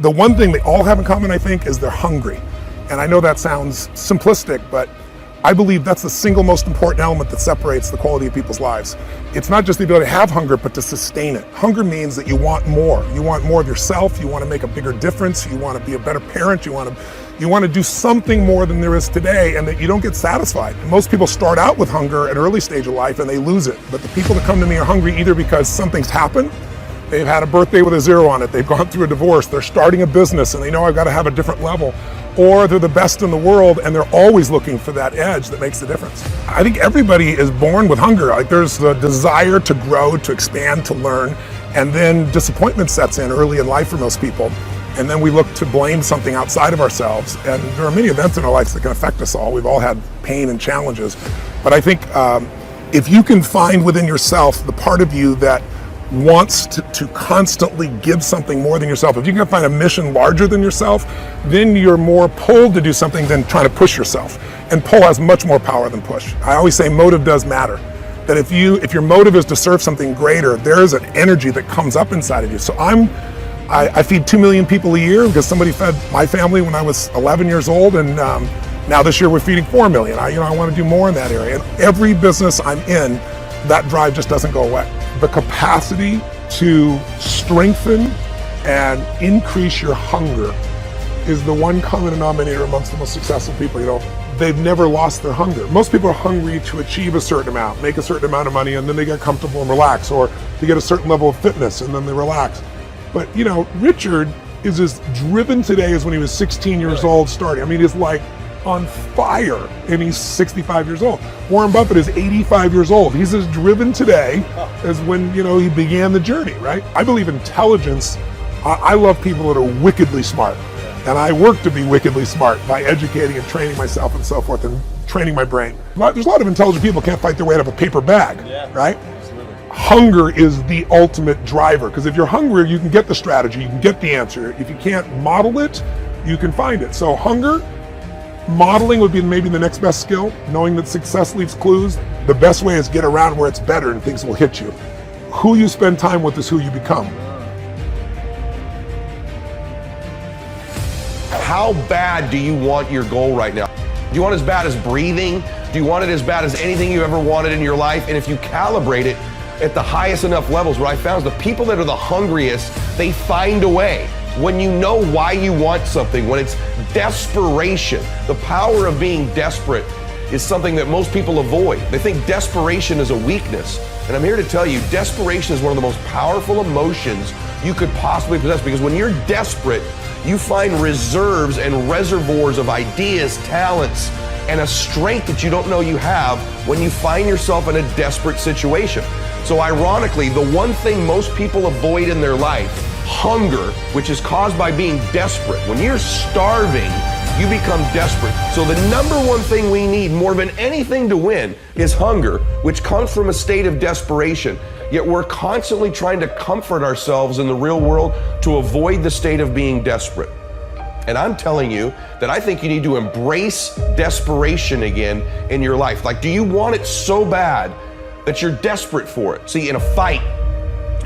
The one thing they all have in common, I think, is they're hungry. And I know that sounds simplistic, but I believe that's the single most important element that separates the quality of people's lives. It's not just the ability to have hunger, but to sustain it. Hunger means that you want more. You want more of yourself. You want to make a bigger difference. You want to be a better parent. You want to do something more than there is today, and that you don't get satisfied. Most people start out with hunger at an early stage of life and they lose it. But the people that come to me are hungry either because something's happened, they've had a birthday with a 0 on it, they've gone through a divorce, they're starting a business and they know I've got to have a different level, or they're the best in the world and they're always looking for that edge that makes the difference. I think everybody is born with hunger. Like, there's the desire to grow, to expand, to learn, and then disappointment sets in early in life for most people. And then we look to blame something outside of ourselves. And there are many events in our lives that can affect us all. We've all had pain and challenges. But I think if you can find within yourself the part of you that wants to constantly give something more than yourself, if you can find a mission larger than yourself, then you're more pulled to do something than trying to push yourself. And pull has much more power than push. I always say motive does matter. That if your motive is to serve something greater, there is an energy that comes up inside of you. So I feed 2 million people a year because somebody fed my family when I was 11 years old, and now this year we're feeding 4 million. I want to do more in that area. And every business I'm in, that drive just doesn't go away. The capacity to strengthen and increase your hunger is the one common denominator amongst the most successful people. They've never lost their hunger. Most people are hungry to achieve a certain amount, make a certain amount of money, and then they get comfortable and relax, or to get a certain level of fitness and then they relax. But Richard is as driven today as when he was 16 years old starting. I mean, he's like on fire, and he's 65 years old. Warren Buffett is 85 years old. He's as driven today as when, he began the journey, right? I believe intelligence. I love people that are wickedly smart. And I work to be wickedly smart by educating and training myself and so forth, and training my brain. There's a lot of intelligent people who can't fight their way out of a paper bag, right? Hunger is the ultimate driver, because if you're hungry, you can get the strategy, you can get the answer. If you can't model it, you can find it. So hunger, modeling would be maybe the next best skill. Knowing that success leaves clues. The best way is get around where it's better and things will hit you. Who you spend time with is who you become. How bad do you want your goal right now? Do you want it as bad as breathing? Do you want it as bad as anything you ever wanted in your life? And if you calibrate it at the highest enough levels, what I found is the people that are the hungriest, they find a way. When you know why you want something, when it's desperation, the power of being desperate is something that most people avoid. They think desperation is a weakness. And I'm here to tell you, desperation is one of the most powerful emotions you could possibly possess, because when you're desperate, you find reserves and reservoirs of ideas, talents, and a strength that you don't know you have when you find yourself in a desperate situation. So ironically, the one thing most people avoid in their life, hunger, which is caused by being desperate. When you're starving, you become desperate. So the number one thing we need more than anything to win is hunger, which comes from a state of desperation. Yet we're constantly trying to comfort ourselves in the real world to avoid the state of being desperate. And I'm telling you that I think you need to embrace desperation again in your life. Like, do you want it so bad that you're desperate for it? See, in a fight,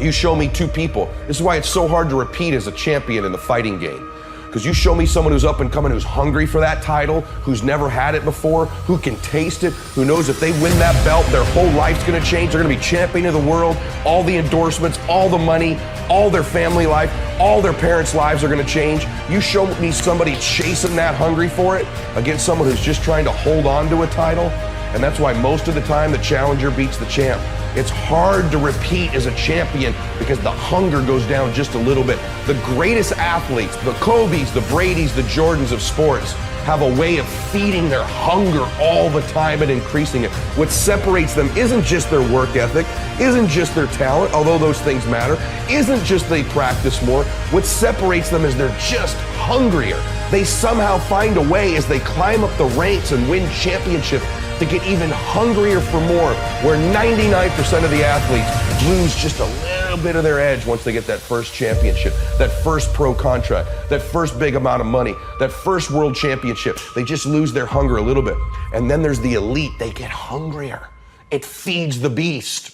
you show me two people. This is why it's so hard to repeat as a champion in the fighting game. Because you show me someone who's up and coming, who's hungry for that title, who's never had it before, who can taste it, who knows if they win that belt, their whole life's gonna change. They're gonna be champion of the world, all the endorsements, all the money, all their family life, all their parents' lives are gonna change. You show me somebody chasing that, hungry for it, against someone who's just trying to hold on to a title. And that's why most of the time the challenger beats the champ. It's hard to repeat as a champion because the hunger goes down just a little bit. The greatest athletes, the Kobes, the Bradys, the Jordans of sports, have a way of feeding their hunger all the time and increasing it. What separates them isn't just their work ethic, isn't just their talent, although those things matter, isn't just they practice more. What separates them is they're just hungrier. They somehow find a way as they climb up the ranks and win championships to get even hungrier for more, where 99% of the athletes lose just a little bit of their edge once they get that first championship, that first pro contract, that first big amount of money, that first world championship. They just lose their hunger a little bit. And then there's the elite. They get hungrier. It feeds the beast.